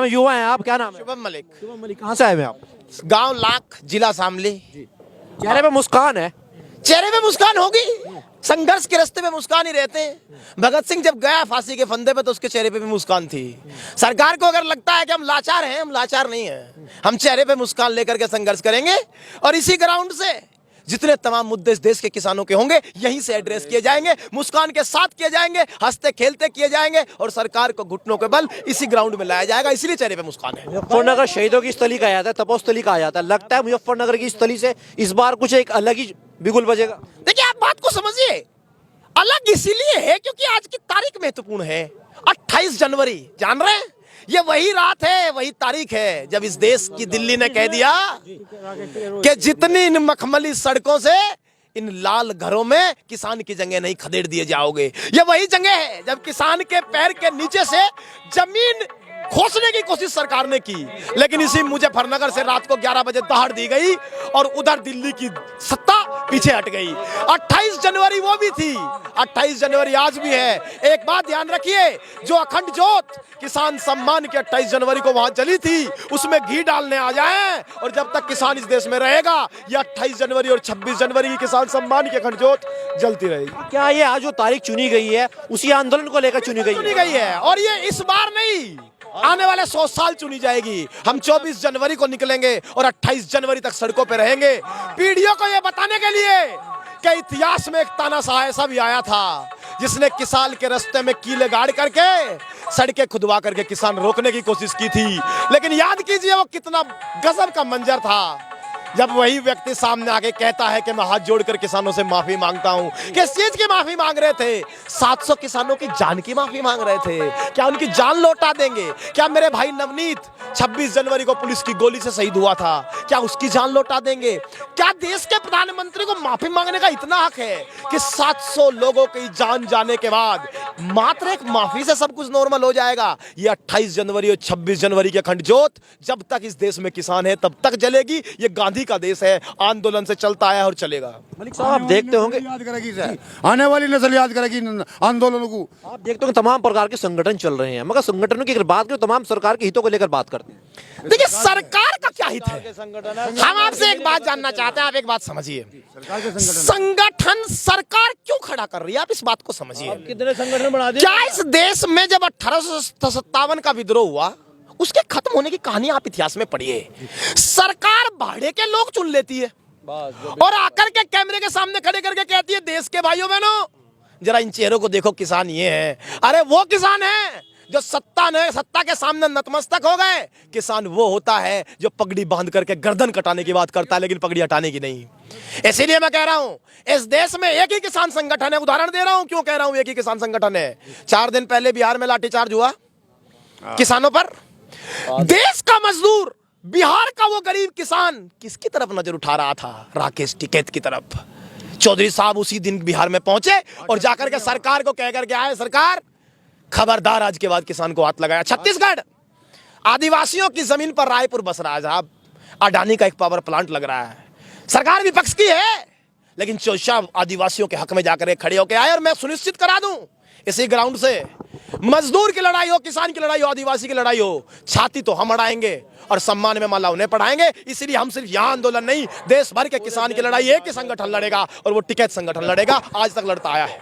है, युवा हैं आप, क्या नाम है? शुभम मलिक, शुभम मलिक, कहाँ से आए हैं आप? गांव लाख, जिला शामली। चेहरे पे मुस्कान है। चेहरे पे मुस्कान होगी, संघर्ष के रास्ते पे मुस्कान ही रहते हैं। भगत सिंह जब गया फांसी के फंदे पे तो उसके चेहरे पे भी मुस्कान थी। सरकार को अगर लगता है कि हम लाचार हैं, हम लाचार नहीं हैं। हम चेहरे पे मुस्कान लेकर के संघर्ष करेंगे और इसी ग्राउंड से जितने तमाम मुद्दे इस देश के किसानों के होंगे यहीं से एड्रेस किए जाएंगे, मुस्कान के साथ किए जाएंगे, हंसते खेलते किए जाएंगे और सरकार को घुटनों के बल इसी ग्राउंड में लाया जाएगा। इसलिए चेहरे पे मुस्कान है। मुजफ्फरनगर शहीदों की स्थली कहा जाता है, तपोस्थली कहा जाता है। लगता है मुजफ्फरनगर की स्थली से इस बार कुछ एक अलग ही बिगुल बजेगा। देखिए, आप बात को समझिए, अलग इसीलिए है क्योंकि आज की तारीख महत्वपूर्ण है। 28 जनवरी, जान रहे हैं, ये वही रात है, वही तारीख है जब इस देश की दिल्ली ने कह दिया कि जितनी इन मखमली सड़कों से इन लाल घरों में किसान की जगह नहीं खदेड़ दिए जाओगे। ये वही जगह है जब किसान के पैर के नीचे से जमीन खोसने की कोशिश सरकार ने की, लेकिन इसी मुजफ्फरनगर से रात को 11 बजे दहाड़ दी गई और उधर दिल्ली की सत्ता पीछे हट गई। 28 जनवरी वो भी थी, 28 जनवरी आज भी है। एक बात ध्यान रखिए, जो अखंड ज्योत किसान सम्मान की 28 जनवरी को वहां जली थी, उसमें घी डालने आ जाए और जब तक किसान इस देश में रहेगा ये 28 जनवरी और 26 जनवरी की किसान सम्मान की अखंड ज्योत जलती रहेगी। क्या ये आज जो तारीख चुनी गई है उसी आंदोलन को लेकर चुनी गई है और ये इस बार नहीं, आने वाले 100 साल चुनी जाएगी। हम 24 जनवरी को निकलेंगे और 28 जनवरी तक सड़कों पे रहेंगे, पीढ़ियों को यह बताने के लिए कि इतिहास में एक तानाशाह ऐसा भी आया था जिसने किसान के रास्ते में कीले गाड़ करके सड़कें खुदवा करके किसान रोकने की कोशिश की थी। लेकिन याद कीजिए वो कितना गजब का मंजर था जब वही व्यक्ति सामने आके कहता है कि मैं हाथ जोड़कर किसानों से माफी मांगता हूं। किस चीज की माफी मांग रहे थे? 700 किसानों की जान की माफी मांग रहे थे। क्या उनकी जान लौटा देंगे? क्या मेरे भाई नवनीत 26 जनवरी को पुलिस की गोली से शहीद हुआ था, क्या उसकी जान लौटा देंगे? क्या देश के प्रधानमंत्री को माफी मांगने का इतना हक है कि 700 लोगों की जान जाने के बाद मात्र एक माफी से सब कुछ नॉर्मल हो जाएगा? ये 28 जनवरी और 26 जनवरी की अखंड ज्योत जब तक इस देश में किसान है तब तक जलेगी। ये गांधी का देश है, आंदोलन से चलता है और चलेगा। मलिक साहब, आप देखते होंगे, याद करेगी सर, आने वाली नस्ल याद करेगी आंदोलनों को। आप देखते होंगे तमाम प्रकार के संगठन चल रहे हैं, मगर संगठनों की अगर बात करें तमाम सरकार के हितों को लेकर बात करते हैं। देखिए, सरकार का क्या हित है? हम आपसे एक बात जानना चाहते हैं, आप एक बात समझिए, संगठन सरकार क्यों खड़ा कर रही है? आप इस बात को समझिए। कितने संगठन बना दिए? क्या इस देश में जब 1857 का विद्रोह हुआ उसके खत्म होने की कहानी आप इतिहास में पढ़िए। सरकार भाड़े के लोग चुन लेती है और आकर के कैमरे के सामने खड़े करके कहती है, देश के भाइयों बहनों जरा इन चेहरों को देखो, किसान ये हैं। अरे वो किसान है जो सत्ता के सामने नतमस्तक हो गए। किसान वो होता है जो पगड़ी बांध करके गर्दन कटाने की बात करता है लेकिन पगड़ी हटाने की नहीं। इसीलिए मैं कह रहा हूं इस देश में एक ही किसान संगठन है। उदाहरण दे रहा हूं क्यों कह रहा हूं एक ही किसान संगठन है। 4 दिन पहले बिहार में लाठीचार्ज हुआ किसानों पर। देश का मजदूर, बिहार का वो गरीब किसान किसकी तरफ नजर उठा रहा था? राकेश टिकैत की तरफ। चौधरी साहब उसी दिन बिहार में पहुंचे और जाकर के सरकार को कह करके आए, सरकार खबरदार, आज के बाद किसान को हाथ लगाया। छत्तीसगढ़ आदिवासियों की जमीन पर रायपुर बस रहा है साहब, अडानी का एक पावर प्लांट लग रहा है। सरकार विपक्ष की है लेकिन चौशाह आदिवासियों के हक में जाकर खड़े होकर आए और मैं सुनिश्चित करा दूं इसी ग्राउंड से, मजदूर की लड़ाई हो, किसान की लड़ाई हो, आदिवासी की लड़ाई हो, छाती तो हम अड़ाएंगे और सम्मान में माला उन्हें पढ़ाएंगे। इसलिए हम सिर्फ यहां आंदोलन नहीं, देश भर के किसान की लड़ाई एक ही संगठन लड़ेगा और वो टिकैत संगठन लड़ेगा, आज तक लड़ता आया है।